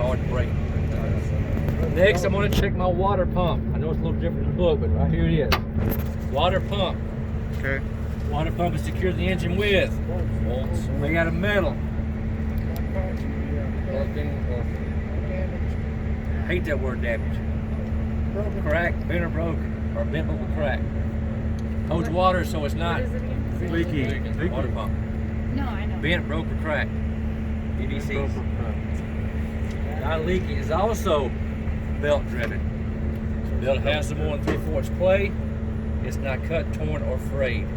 hard to break. Next, I'm going to check my water pump. I know it's a little different in the book, but right here it is. Water pump. Okay. Water pump is secured to the engine with bolts made out of metal. I hate that word damage. Cracked, bent or broken, or bent but cracked. Holds water so it's not Leaky. water pump. No, I know. Bent, broke, or cracked. PVC. Not leaking. Is also belt driven. Belt has some more than 3/4 play. It's not cut, torn, or frayed.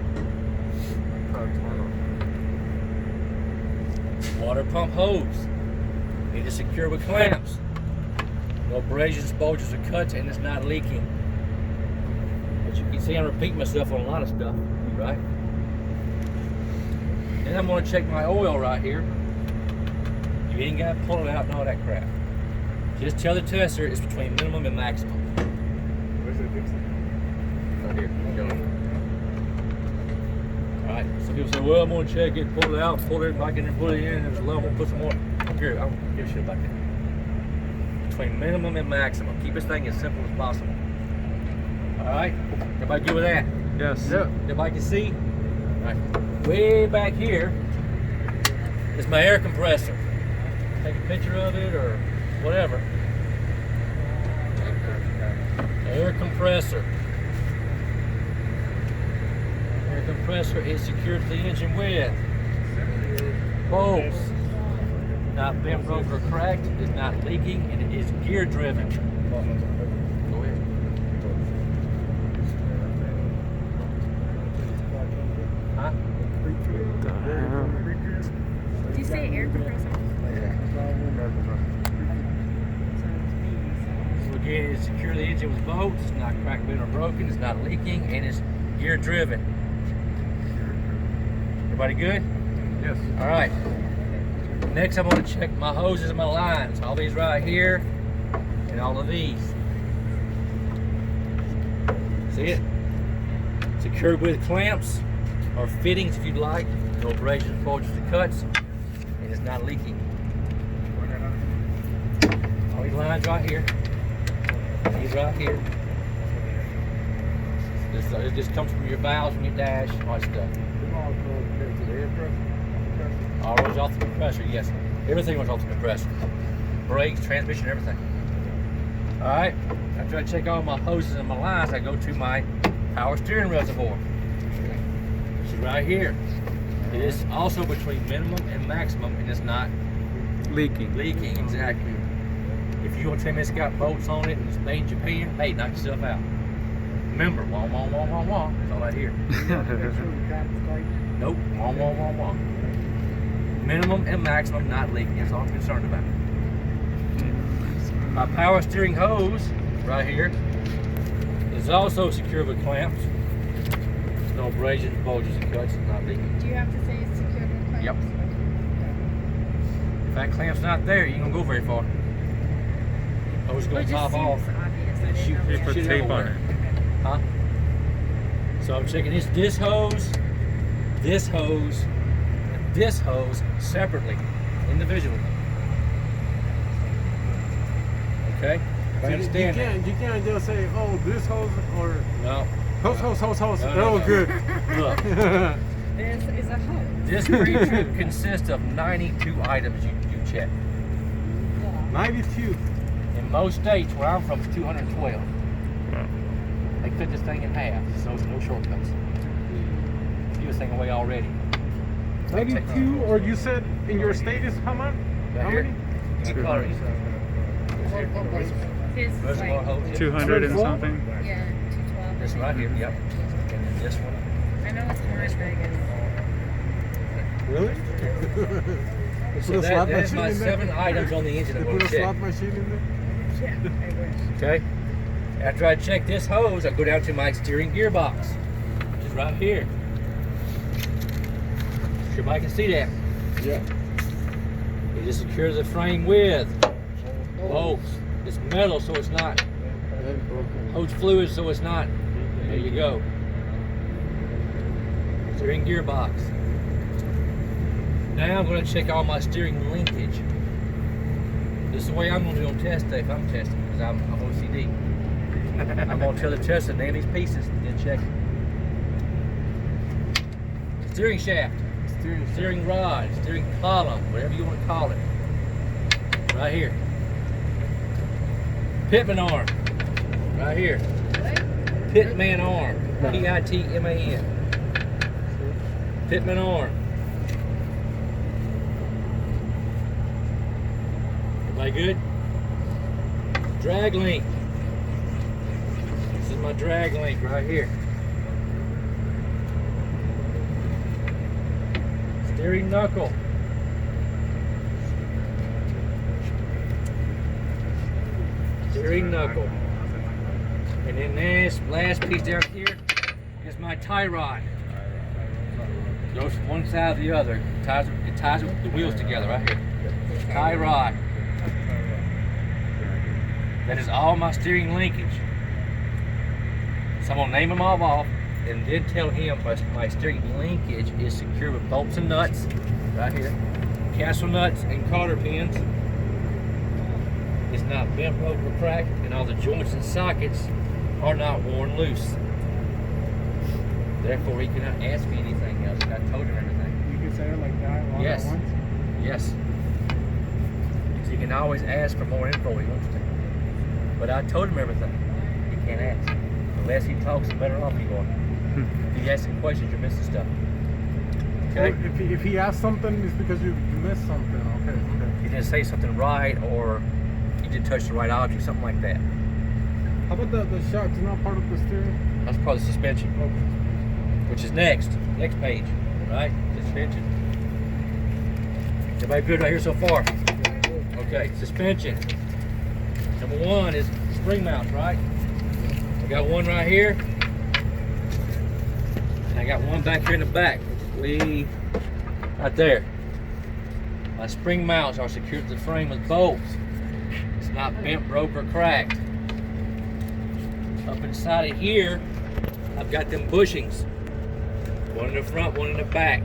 Water pump hose. It is secure with clamps. No abrasions, bulges, or cuts, and it's not leaking. As you can see, I'm repeating myself on a lot of stuff, right? Then I'm going to check my oil right here. You ain't got to pull it out and all that crap. Just tell the tester it's between minimum and maximum. Where's the fixing? Right here. Go. Alright, some people say, well, I'm going to check it, pull it out, pull it back in and put it in. There's a level, I'm going to put some more. Here, I don't give a shit about that. Between minimum and maximum. Keep this thing as simple as possible. Alright, everybody good with that? Yes. Yep. Everybody can see? Alright, way back here is my air compressor. Take a picture of it or whatever. Air compressor. Air compressor is secured to the engine with bolts. Not bent, broke, or cracked. It's not leaking, and it is gear driven. Go ahead. Huh? Did you say air compressor? So again, it's secure the engine with bolts. It's not cracked, bent, or broken. It's not leaking, and it's gear driven. Everybody good? Yes. All right. Next, I'm going to check my hoses and my lines. All these right here, and all of these. See it? Secured with clamps or fittings if you'd like. No abrasions, bulges, or cuts, and it's not leaking. All these lines right here. These right here. It just comes from your valves, from your dash, all that stuff. All goes off the compressor, yes. Everything goes off the compressor. Brakes, transmission, everything. Alright, after I check all my hoses and my lines, I go to my power steering reservoir. Which is right here. It is also between minimum and maximum, and it's not Leaking. leaking, exactly. If you want to tell me it's got bolts on it and it's made in Japan, hey, knock yourself out. Remember, wah, wah, wah, wah, wah. That's all I hear. Nope, wah, wah, wah, wah. Minimum and maximum not leaking. That's all I'm concerned about. My power steering hose right here is also secure with clamps. There's no abrasions, bulges, and cuts. It's not leaking. Do you have to say it's secured with clamps? Yep. If that clamp's not there, you ain't gonna go very far. Hose is Well, gonna it just pop off. seems obvious. I and didn't shoot, know they that. Put shoot it tape over on there. it. Huh? So I'm checking this hose, and this hose separately, individually. Okay? If I understand that. You can't just say, oh, this hose or No. hose. No, no, They're no. all good. Look, This is a hose. this pre-trip consists of 92 items you check. 92. In most states, where I'm from, it's 212. They cut this thing in half, so there's no shortcuts. Give this thing away already. 92, or you said in your state is how much? Right How here. many? Give me color. His is Reservoir like, hose. 200 and something. yeah, 212. This one right here, yep. And then this one. I know it's orange, but I guess. Really? They So put a slot that is machine my in there? 7 items on the engine They I'm put going a to slot check. machine in there? Yeah, I wish. Okay? After I check this hose, I go down to my steering gearbox, which is right here. Everybody can see that. Yeah. It just secures the frame with bolts. It's metal, so it's not. Holds fluid, so it's not. There you go. Steering gearbox. Now I'm going to check all my steering linkage. This is the way I'm gonna do on test day if I'm testing, because I'm OCD. I'm gonna tell the tester name these pieces and then check it. Steering shaft, steering rod, steering column, whatever you want to call it. Right here. Pitman arm. Right here. Pitman arm. P-I-T-M-A-N. Pitman arm. Everybody good? Drag link. This is my drag link right here. Steering knuckle. Steering knuckle. And then this last piece down here is my tie rod. Goes from one side to the other. It ties the wheels together right here. Tie rod. That is all my steering linkage. So I'm gonna name them all off and then tell him my steering linkage is secure with bolts and nuts right here. Castle nuts and cotter pins. It's not bent, broke, or cracked, and all the joints and sockets are not worn loose. Therefore, he cannot ask me anything else. I told him everything. You can say it like that all Yes. at once? Yes. So you can always ask for more info if he wants to. But I told him everything. He can't ask. The less he talks, the better off you are. If you ask him questions, you're missing stuff. Okay? Well, if he asks something, it's because you missed something. Okay. You didn't say something right, or you didn't touch the right object, something like that. How about the shocks? Not part of the steering? That's part of the suspension, Okay. which is next page, right? Suspension. Everybody good right here so far? Okay, suspension. Number one is spring mounts, right? I got one right here. And I got one back here in the back. Way right there. My spring mounts are secured to the frame with bolts. It's not bent, broke, or cracked. Up inside of here, I've got them bushings. One in the front, one in the back.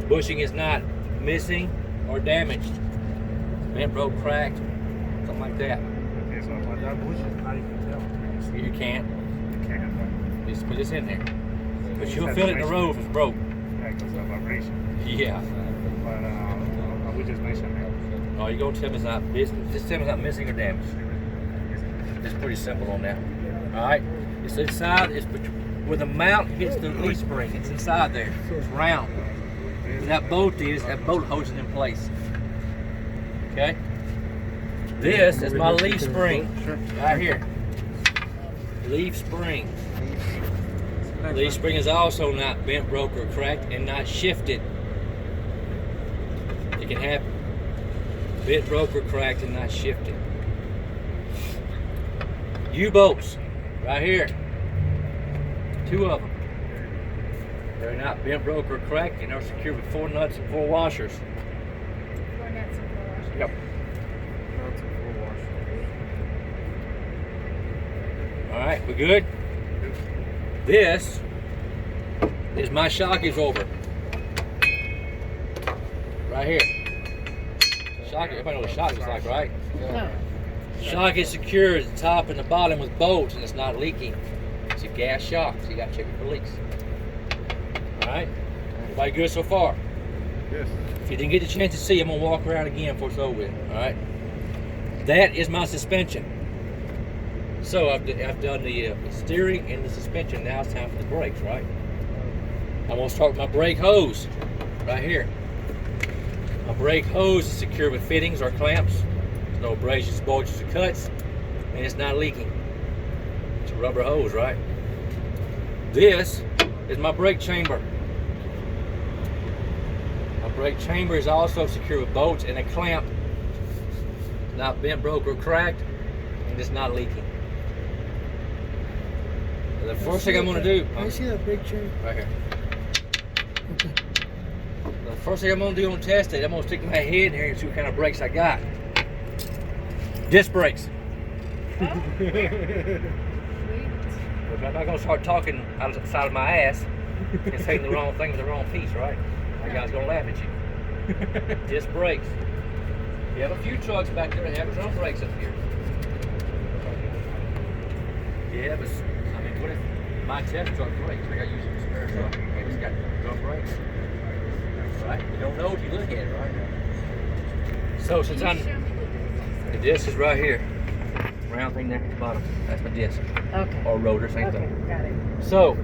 Bushing is not missing or damaged. Bent, broke, cracked, something like that. Okay, so about that bullshit, how you can tell? You can't. You can't. Just put this in there. But It's you'll that feel it in the vibration. road if it's broke. Yeah, because of vibration. Yeah. But we just mentioned that. Oh, you gonna tell me it's not just tell me it's not missing or damaged. It's pretty simple on that. Alright? It's inside, it's where the mount hits the leaf spring. It's inside there. It's round. And that bolt holds it in place. Okay? This is my leaf spring. Right here. Leaf spring. Leaf spring is also not bent, broke, or cracked, and not shifted. It can happen. Bent, broke, or cracked, and not shifted. U-bolts, right here. 2 of them. They're not bent, broke, or cracked, and they're secured with 4 nuts and 4 washers. 4 nuts and 4 washers. Yep. All right, we good? This is my shock absorber. Right here. Shock, everybody knows what shock is like, right? No. Shock is secured at the top and the bottom with bolts, and it's not leaking. It's a gas shock, so you gotta check it for leaks. All right? Everybody good so far? Yes. If you didn't get the chance to see, I'm gonna walk around again before it's over with. All right? That is my suspension. So I've done the steering and the suspension. Now it's time for the brakes, right? I'm gonna start with my brake hose, right here. My brake hose is secured with fittings or clamps. There's no abrasions, bulges, or cuts, and it's not leaking. It's a rubber hose, right? This is my brake chamber. My brake chamber is also secured with bolts and a clamp. It's not bent, broke, or cracked, and it's not leaking. The first thing I'm gonna do, I see that brake chain. right here. The first thing I'm gonna do on test day, I'm gonna stick my head in here and see what kind of brakes I got. Disc brakes. Sweet. I'm not gonna start talking out of the side of my ass and saying the wrong thing with the wrong piece, right? My guy's gonna laugh at you. Disc brakes. You have a few trucks back there that have drum brakes up here. Yeah, but I mean, what if my test truck brakes? I got used to a spare truck. And it's got drum brakes. Right? You don't know if you look at it, right? So since Can I'm, you show me what the disc is right here. Round thing there at the bottom. That's my disc. this is? Okay. Or rotor, same Okay, thing. got it. So,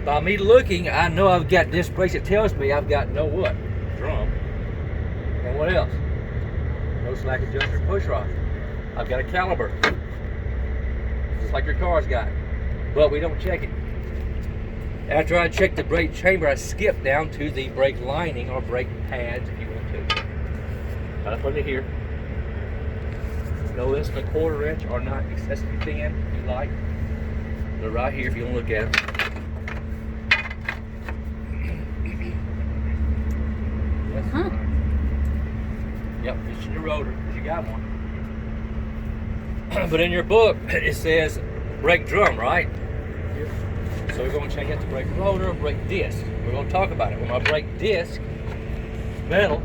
by me looking, I know I've got disc brakes. It tells me I've got no what? Drum. And what else? No slack adjuster push rod. I've got a caliper. Just like your car's got. But we don't check it. After I check the brake chamber, I skip down to the brake lining or brake pads if you want to. I put it here. No less than a 1/4 inch or not excessively thin if you like. They're right here if you want to look at them. Yes. Huh. Yep, it's your rotor, because you got one. But in your book, it says brake drum, right? So we're going to change that to brake rotor, brake disc. We're going to talk about it. When my brake disc, metal,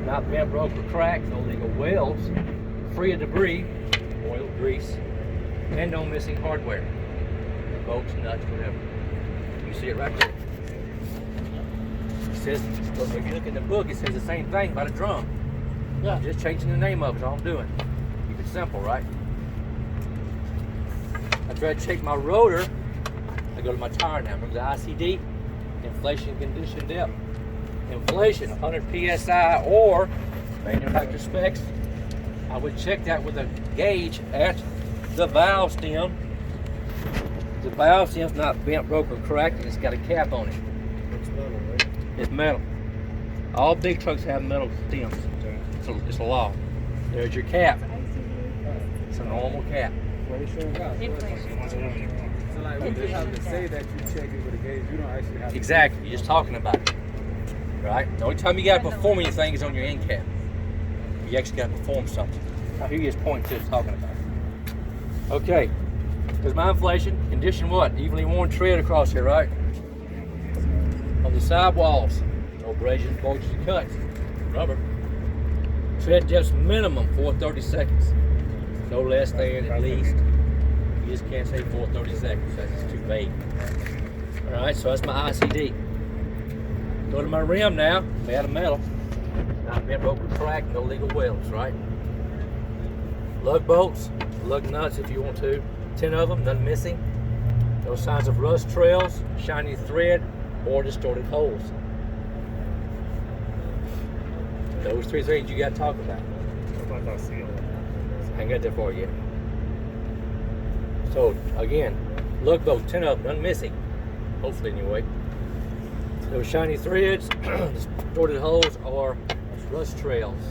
not bent, broke, or cracked, no legal welds, free of debris, oil, grease, and no missing hardware. Bolts, nuts, whatever. You see it right there. It says, if you look in the book, it says the same thing about a drum. Yeah. I'm just changing the name of it, all I'm doing. Keep it simple, right? I try to check my rotor. I go to my tire now. Remember the ICD? Inflation condition depth. Inflation, 100 PSI or manufacturer specs. I would check that with a gauge at the valve stem. The valve stem's not bent, broke, or cracked, and it's got a cap on it. It's metal, right? It's metal. All big trucks have metal stems. It's a law. There's your cap. It's a normal cap. Inflation. So like we just have to say that you check it with a gauge. You don't actually have to. Exactly. You're just talking about it. Right? The only time you got to perform anything is on your end cap. You actually got to perform something. I hear you just pointing to it, talking about it. Okay. There's my inflation. Condition what? Evenly worn tread across here, right? On the sidewalls. No abrasions, bulges, and cuts. Rubber. Tread depths minimum 430 seconds. No less than at least. You just can't say 430 seconds. That's too vague. Alright, so that's my ICD. Go to my rim now, made out of metal. Not bent, broke, or cracked, no legal welds, right? Lug bolts, lug nuts if you want to. 10 of them, none missing. No signs of rust trails, shiny thread, or distorted holes. Those 3 things you got to talk about. What about that seal? I ain't got that for you. So again, lug bolts, 10 of them, none missing. Hopefully anyway. No shiny threads, distorted holes, or rust trails.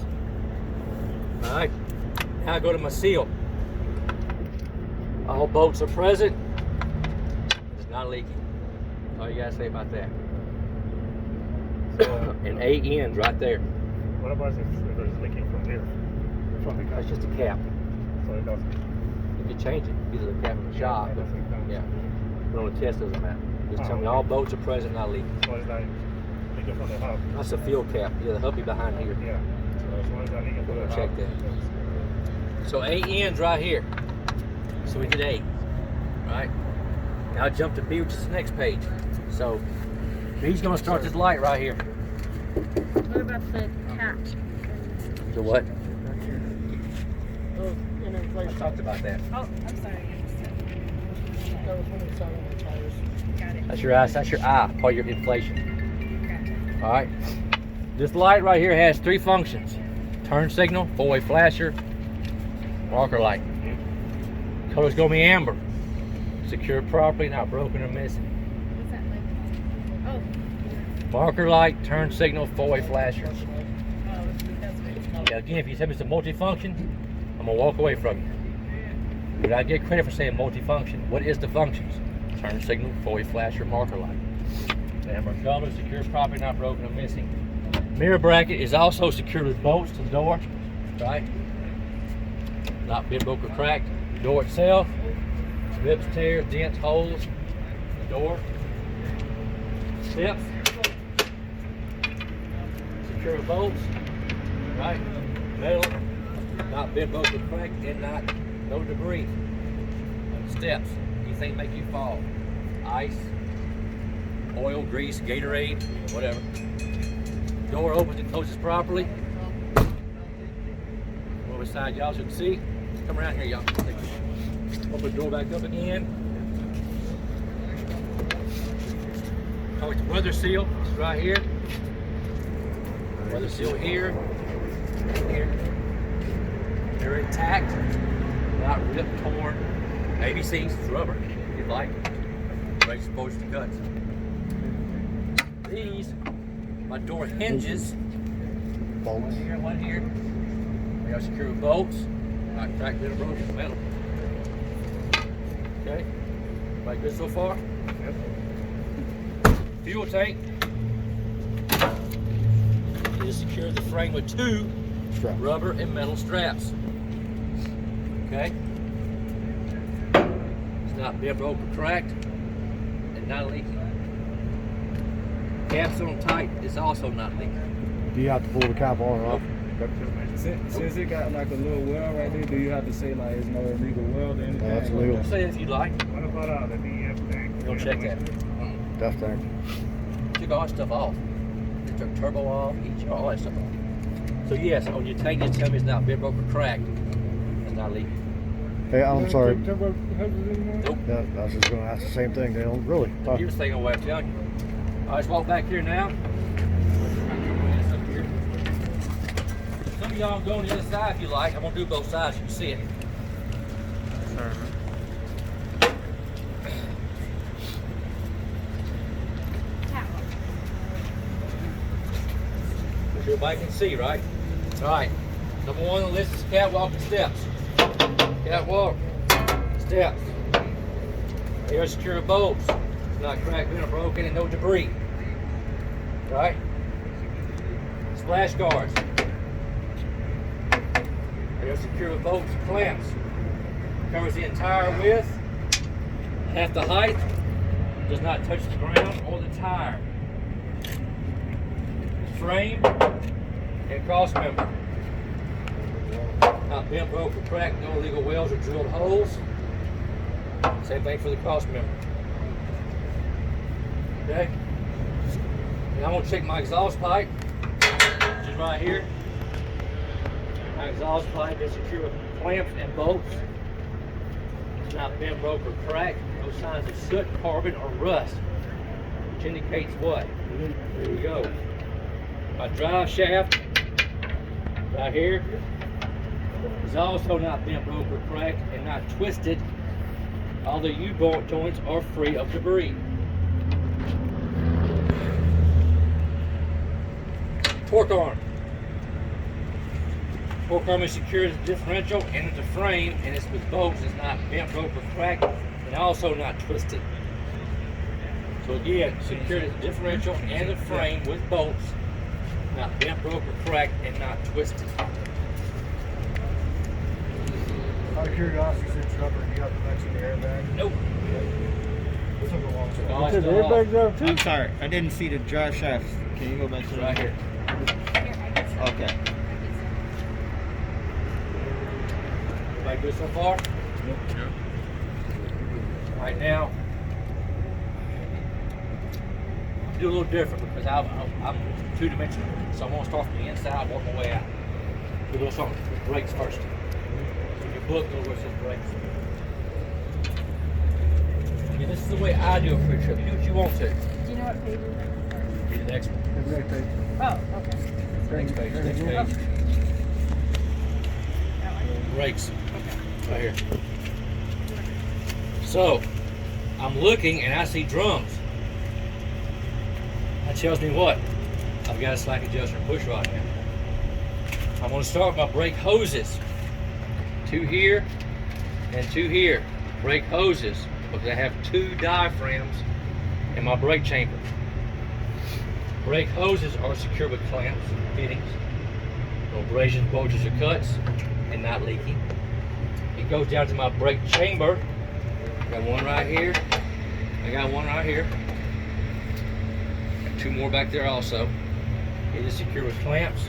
Alright, now I go to my seal. All bolts are present. It's not leaking. All you gotta say about that. And 8 ends right there. What about if it's leaking from here? That's just a cap. So it doesn't. You can change it. Either the cap or the shop. But yeah. But on the test doesn't matter. Just tell me all bolts are present, not leaking. So it's like leaking from the hub. That's a fuel cap. Yeah, the hubby behind here. Yeah. So as long as that leaking from We're the gonna hub. check that. So 8 ends right here. So we did 8. Right? Now I jump to B, which is the next page. So B's gonna start this light right here. What about the catch? The what? Those in I inflation. talked about that. Oh, I'm sorry. That was when we sat on the tires. Got it. That's your eye. That's your eye. Part of your inflation. Gotcha. All right. This light right here has 3 functions: turn signal, 4-way flasher, marker light. Color's gonna be amber. Secure properly, not broken or missing. What's that like? Oh. Marker light, turn signal, 4-way flasher. Oh, that's what. Now again, if you tell me it's a multifunction, I'm gonna walk away from you. But I get credit for saying multifunction. What is the functions? Turn signal, 4-way flasher, marker light. Amber color, secure properly, not broken or missing. Mirror bracket is also secured with bolts to the door, right? Not bent, broke, or cracked. The door itself, rips, tears, dents, holes. The door, steps, secure with bolts, right? metal, not bent, broken, cracked, and no debris. On the steps, anything make you fall. Ice, oil, grease, Gatorade, whatever. Door opens and closes properly. Over side, y'all should see. Come around here, y'all. Open the door back up again. Oh, it's weather seal. It's right here. Weather seal here. Here. They're intact. Not ripped, torn. ABCs, it's rubber, if you like. Brakes exposed to cuts. These, my door hinges. Bolts. One here, one here. They are secure with bolts. Not cracked, bit of broken metal. Okay. Everybody good so far? Yep. Fuel tank. It is secured the frame with 2 Strap. rubber and metal straps. Okay. It's not bent, broken, cracked, and not leaking. Cap's on tight. It's also not leaking. Do you have to pull the cap on or off? Since it got like a little well right there, do you have to say like it's no illegal weld or anything? That's legal. Say it if you'd like. What about the DEF thing? Go check that. Def tank. Took all that stuff off. They took turbo off, each all that stuff off. So yes, on your tank, you tell me it's not bent, broken, cracked. It's not leaking. Hey, I'm sorry. Turbo headers anymore? Nope. Yeah, I was just gonna ask the same thing, Dale. Really? You was thinking what I'm telling you. All right, let's walk back here now. Some of y'all go on the other side if you like. I'm gonna do both sides so you can see it. Everybody can see, right? All right. Number 1 on the list is catwalk and steps. Catwalk, steps. They are secure with bolts. It's not cracked, bent, or broken, and no debris. Right? Splash guards. They are secure with bolts and clamps. Covers the entire width, half the height, does not touch the ground or the tire. Frame and cross member. Not bent, broke, or cracked, no illegal welds or drilled holes. Same thing for the cross member. Okay? And I'm gonna check my exhaust pipe, which is right here. My exhaust pipe is secure with clamps and bolts. It's not bent, broke, or cracked. No signs of soot, carbon, or rust, which indicates what? There we go. My drive shaft, right here, is also not bent, broke, or cracked, and not twisted. All the U-bolt joints are free of debris. Torque arm. Torque arm is secured at the differential and at the frame, and it's with bolts. It's not bent, broke, or cracked, and also not twisted. So again, secured at the differential and the frame with bolts. Not bent, broke, or cracked, and not twisted. Out of curiosity, since rubber, you have to mention the airbag. Nope. This took a long Took time. all that Did the stuff off. airbag drive too? I'm sorry, I didn't see the drive shaft. Can you go back to Right that? here. Okay. Everybody good so far? Right now, do a little different because I'm two-dimensional. So I'm going to start from the inside, work my way out. We're going to start with brakes first. So your book knows where it says brakes. Okay, this is the way I do a free trip. Do what you want to. Do you know what page is it? Be the next one. Oh, okay. Next page. Next page. That one? Brakes. Right here. So, I'm looking and I see drums. That tells me what? I've got a slack adjuster and push rod now. I'm going to start with my brake hoses. 2 here and 2 here. Brake hoses, because I have 2 diaphragms in my brake chamber. Brake hoses are secured with clamps, fittings, no abrasions, bulges, or cuts, and not leaking. It goes down to my brake chamber. I got one right here. I got one right here. Got 2 more back there also. It is secured with clamps.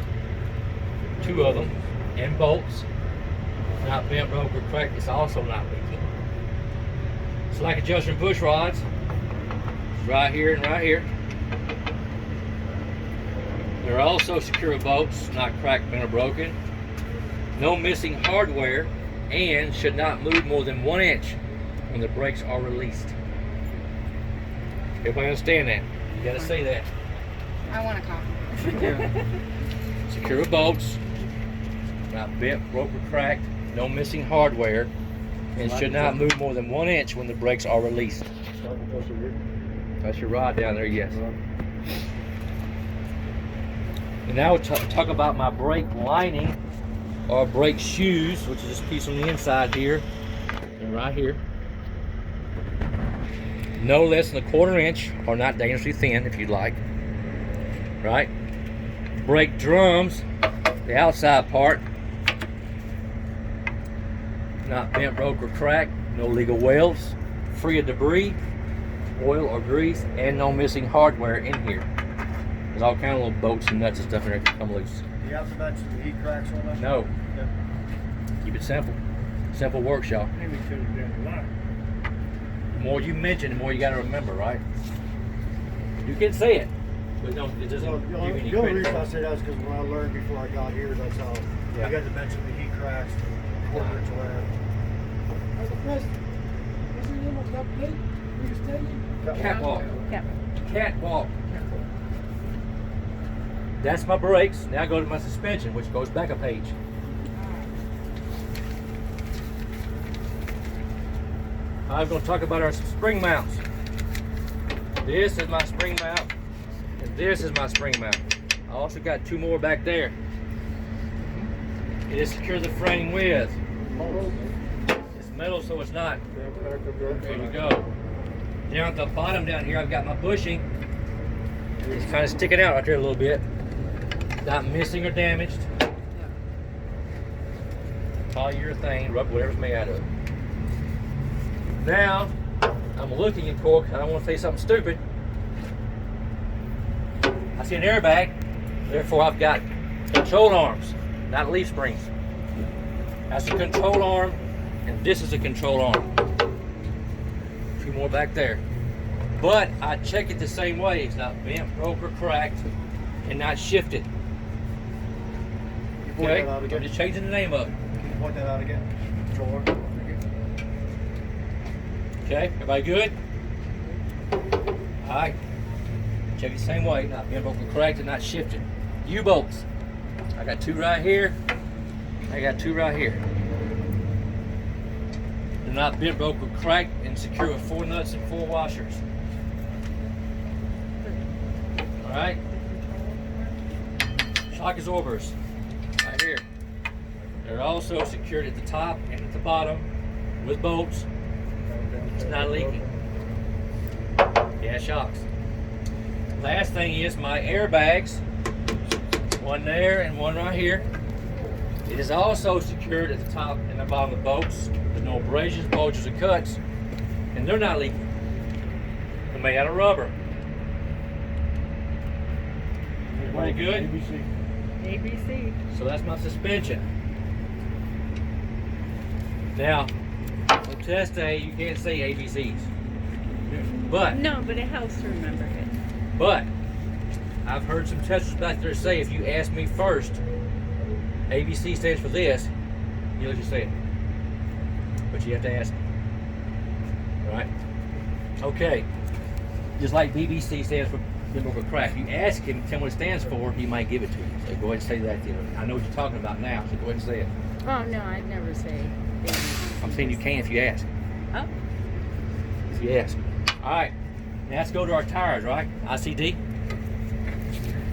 2 of them. and bolts. Not bent, broke, or cracked. It's also not leaking. Slack adjustment push rods. It's right here and right here. There are also secure bolts, not cracked, bent, or broken. No missing hardware, and should not move more than 1 inch when the brakes are released. Everybody understand that? You gotta say that. I want a copy. Secure bolts, not bent, broke, or cracked. No missing hardware, and should not move more than 1 inch when the brakes are released. That's your rod down there, yes. And now we'll talk about my brake lining or brake shoes, which is this piece on the inside here and right here. No less than 1/4 inch, or not dangerously thin if you'd like. Right? Brake drums, the outside part, not bent, broke, or cracked. No legal welds, free of debris, oil or grease, and no missing hardware in here. There's all kind of little bolts and nuts and stuff in there that can come loose. Do you have to mention the heat cracks on that? No. Keep it simple. Simple works, y'all. Maybe we could have done a lot. The more you mention, the more you got to remember, right? You can say it, but don't. It doesn't So, give the you any only credit. reason I say that is because when I learned before I got here, that's how Yeah. you got to mention the heat cracks, the 1/4 inch wear. Catwalk. Yep. Catwalk. That's my brakes. Now I go to my suspension, which goes back a page. I'm going to talk about our spring mounts. This is my spring mount, and this is my spring mount. I also got 2 more back there. It is secure the frame with. It's metal, so it's not. There you go. Down at the bottom down here, I've got my bushing. It's kind of sticking out right there a little bit. Not missing or damaged. Polyurethane, rubber, whatever's made out of it. Now, I'm looking at cork. I don't want to say something stupid. I see an airbag, therefore I've got control arms, not leaf springs. That's a control arm, and this is a control arm. 2 more back there. But I check it the same way. It's not bent, broke, or cracked, and not shifted. Can you point Okay? that out I'm again? just changing the name of it. Can you point that out again? Control arm. Okay, everybody good? All right. Check it the same way. Not bent, broke, or cracked, and not shifted. U-bolts. I got 2 right here. I got 2 right here. They're not bent, broke, or cracked, and secure with 4 nuts and 4 washers. All right. Shock absorbers, right here. They're also secured at the top and at the bottom with bolts. It's not leaking. Yeah, shocks. Last thing is my airbags. 1 there and 1 right here. It is also secured at the top and the bottom of the bolts. There's no abrasions, bulges, or cuts, and they're not leaking. They're made out of rubber. Everybody good? ABC. So that's my suspension. Now, on test day, you can't say ABCs. But No, but it helps to remember it. But I've heard some testers back there say if you ask me first, ABC stands for this, you'll just say it. But you have to ask me. Alright? Okay. Just like BBC stands for biblical crack. You ask him, tell him what it stands for, he might give it to you. So go ahead and say that. You know, I know what you're talking about now, so go ahead and say it. Oh, no, I'd never say ABC. I'm saying you can if you ask. Oh, If you ask. Alright. Now let's go to our tires, right? ICD.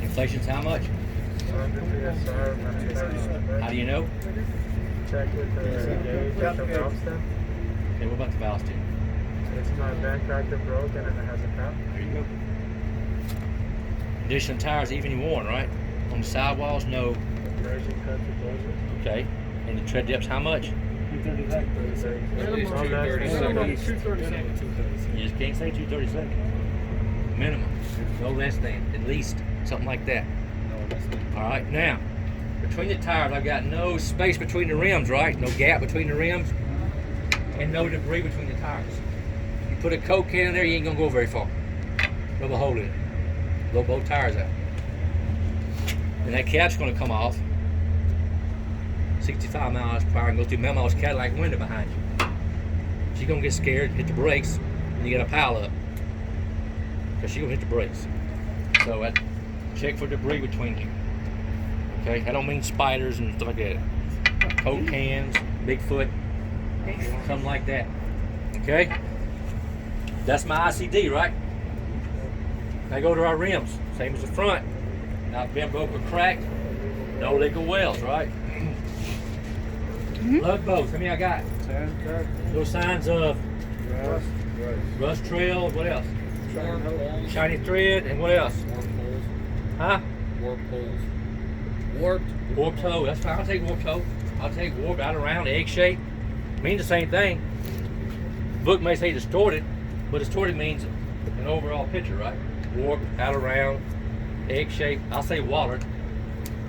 Inflation's how much? How do you know? Check with the gauge at the valve stem. Okay, what about the valve stem? It's my back tractor broke and then it has a cap. There you go. Condition of tires evenly worn, right? On the sidewalls, no. Abrasion cut to closure. Okay. And the tread depth's how much? 236. You just can't say 237. Minimum. No less than. At least. Something like that. Alright, now, between the tires, I've got no space between the rims, right? No gap between the rims, and no debris between the tires. You put a Coke can in there, you ain't gonna go very far. Blow a hole in it. Blow both tires out. And that cap's gonna come off 65 miles per hour and go through Memo's Cadillac window behind you. She's gonna get scared, hit the brakes, and you gotta pile up. Because she's gonna hit the brakes. So check for debris between you. Okay, I don't mean spiders and stuff like that. Coke cans, Bigfoot, something like that. Okay? That's my ICD, right? Now go to our rims. Same as the front. Not bent, broke, or cracked. No leak of wells, right? Lug bolts. How many I got? No signs of rust trail. What else? Shiny thread. And what else? Huh? Warped holes. Warped toe. That's fine. I'll take warped toe. I'll take warped out around, egg shape. Means the same thing. Book may say distorted, but distorted means an overall picture, right? Warped, out around, egg shape. I'll say Wallard.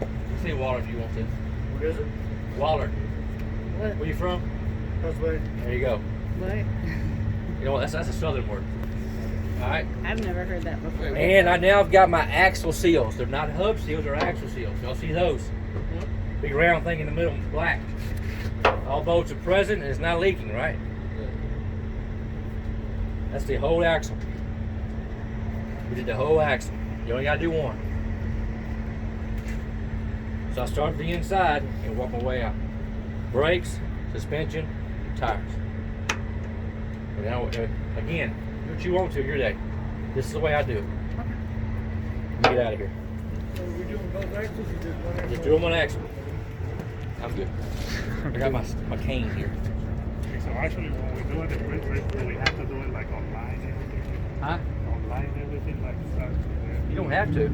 You say Wallard if you want to. What is it? Wallard. What? Where you from? Pennsylvania. There you go. What? You know what? That's a southern word. All right. I've never heard that before. And I now have got my axle seals. They're not hub seals, they're axle seals. Y'all see those? Big round thing in the middle, black. All bolts are present and it's not leaking, right? That's the whole axle. We did the whole axle. You only gotta do one. So I start at the inside and walk my way out. Brakes, suspension, tires. And now, again, do what you want to your day. This is the way I do it. Let me get out of here. So we doing both axles? You did one axle? Just do them on axle. I'm good. I got my cane here. Okay, so actually, when we do it, do we have to do it like online and everything? Huh? Online and everything, like start from there? You don't have to.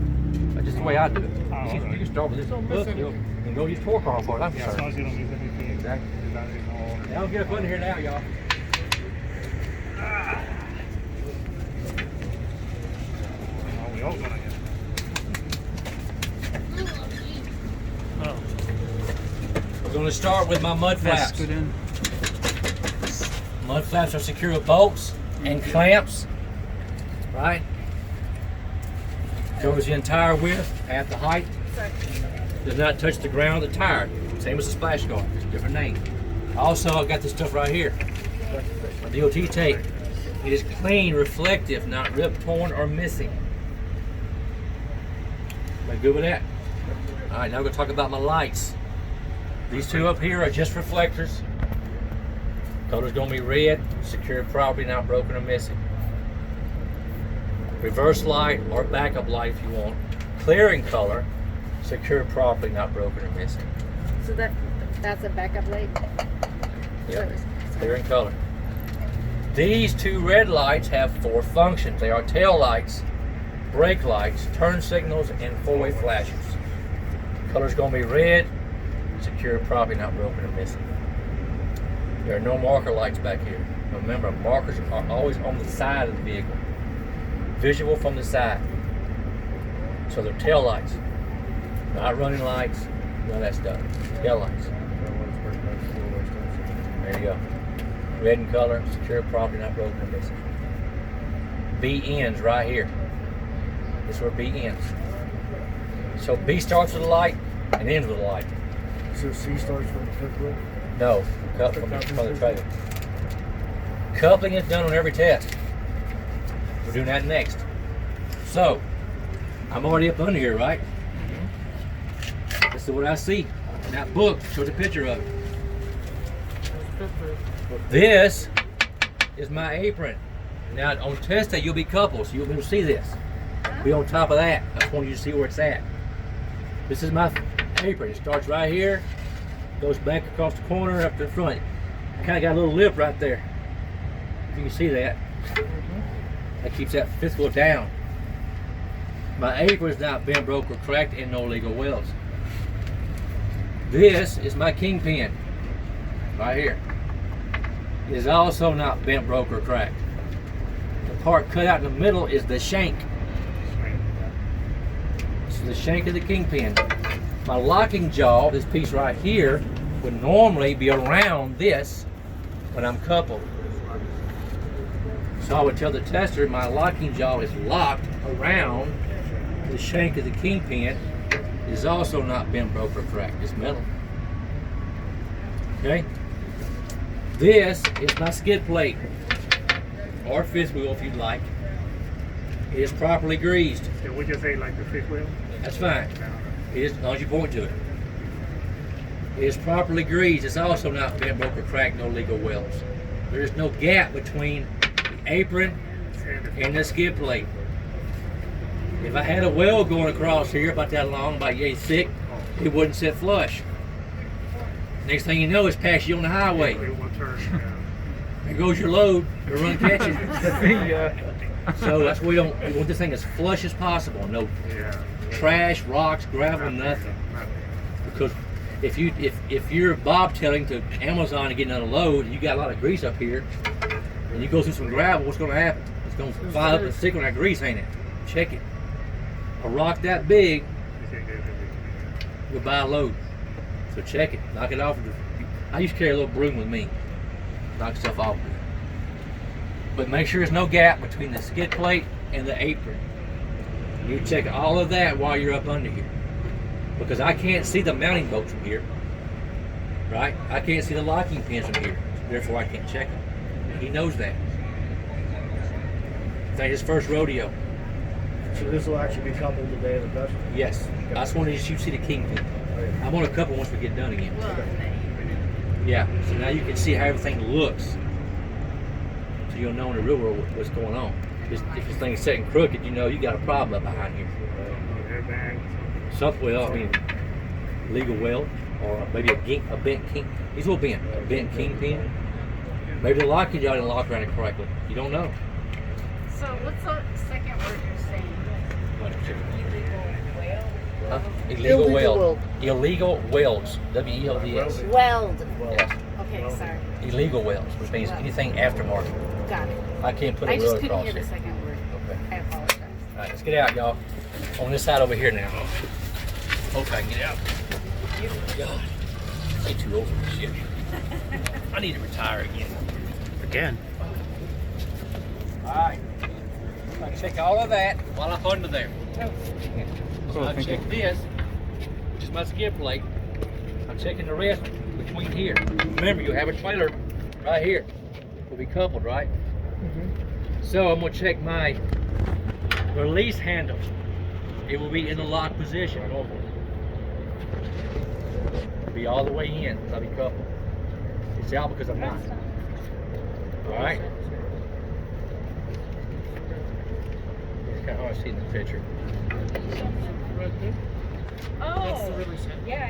That's just the way I do it. Oh, You alright. can start with this book and go use torque off for it. I'm Yeah, as long concerned. as you don't use anything. Exactly. That is all. Now I'll get up under here now, y'all. Oh, we all gonna get. We're going to start with my mud flaps. Good in. Mud flaps are secure with bolts and clamps, right? Covers the entire width at the height. Does not touch the ground of the tire. Same as the splash guard, just a different name. Also, I've got this stuff right here. My DOT tape. It is clean, reflective, not ripped, torn, or missing. Am I good with that? All right, now we're going to talk about my lights. These two up here are just reflectors. Color's going to be red, secure property, not broken or missing. Reverse light or backup light if you want. Clearing color, secure property, not broken or missing. So that's a backup light? Yep. Clearing color. These two red lights have 4 functions. They are tail lights, brake lights, turn signals, and 4-way flashes. Color's going to be red, secure property, not broken or missing. There are no marker lights back here. Remember, markers are always on the side of the vehicle. Visual from the side. So they're tail lights. Not running lights, none of that stuff. Tail lights. There you go. Red in color, secure property, not broken or missing. B ends right here. This is where B ends. So B starts with a light and ends with a light. So C starts from the fifth wheel? No, cut from the trailer. Coupling is done on every test. We're doing that next. So, I'm already up under here, right? This is what I see. And that book shows a picture of it. This is my apron. Now, on test day, you'll be coupled, so you'll be able to see this. Be on top of that. I just want you to see where it's at. This is my apron. It starts right here, goes back across the corner, up to the front. Kind of got a little lip right there. If you can see that. That keeps that fifth wheel down. My apron is not bent, broke, or cracked, and no legal welds. This is my kingpin, right here. It is also not bent, broke, or cracked. The part cut out in the middle is the shank. This is the shank of the kingpin. My locking jaw, this piece right here, would normally be around this when I'm coupled. So I would tell the tester my locking jaw is locked around the shank of the kingpin. It is also not bent, broke, or cracked. It's metal. Okay? This is my skid plate, or fifth wheel if you'd like. It is properly greased. Can we just say like the fifth wheel? That's fine. It is, as long as you point to it. It is properly greased. It's also not bent, broke, or cracked, no legal welds. There is no gap between the apron and the skid plate. If I had a weld going across here about that long, about yay thick, it wouldn't sit flush. Next thing you know, it's past you on the highway. It will turn. There goes your load. You're run catching. Yeah. So that's why we want this thing as flush as possible. No Yeah. trash, rocks, gravel, nothing. Because if you're bobtailing to Amazon and getting on a load, you got a lot of grease up here, and you go through some gravel, what's going to happen? It's going to fly up and stick on that grease, ain't it? Check it. A rock that big will buy a load. So check it. Knock it off. I used to carry a little broom with me. Knock stuff off. But make sure there's no gap between the skid plate and the apron. You check all of that while you're up under here. Because I can't see the mounting bolts from here. Right? I can't see the locking pins from here. Therefore I can't check them. He knows that. It's like his first rodeo. So this will actually be coupled today in the customer? Yes. I just wanted you to see the kingpin. I'm going to couple once we get done again. Well, Yeah. So now you can see how everything looks. So you'll know in the real world what's going on. If this thing's sitting crooked, you know you got a problem up behind here. Well, I mean, legal weld, or maybe a bent king. These will bent, a bent kingpin. Maybe the locking jaw didn't lock around it correctly. You don't know. so what's the second word you're saying? Huh? Illegal Illegal weld. weld. Illegal welds. W-E-L-D-S. Weld. Yes. Okay, sorry. Illegal welds, which means anything aftermarket. Got it. I can't put a I just weld couldn't across hear the it. second word. Okay. I apologize. All right, let's get out, y'all. On this side over here now. Hope I can get out. God, I'm too old for this shit. I need to retire again. Again. All right. I check all of that while I'm under there. So I check this, which is my skid plate. I'm checking the rest between here. Remember, you have a trailer right here. Will be coupled, right? So I'm gonna check my release handle. It will be in the lock position normally. It'll be all the way in. I'll be coupled. It's out because I'm not. All right. It's kind of hard to see in the picture. Oh, yeah.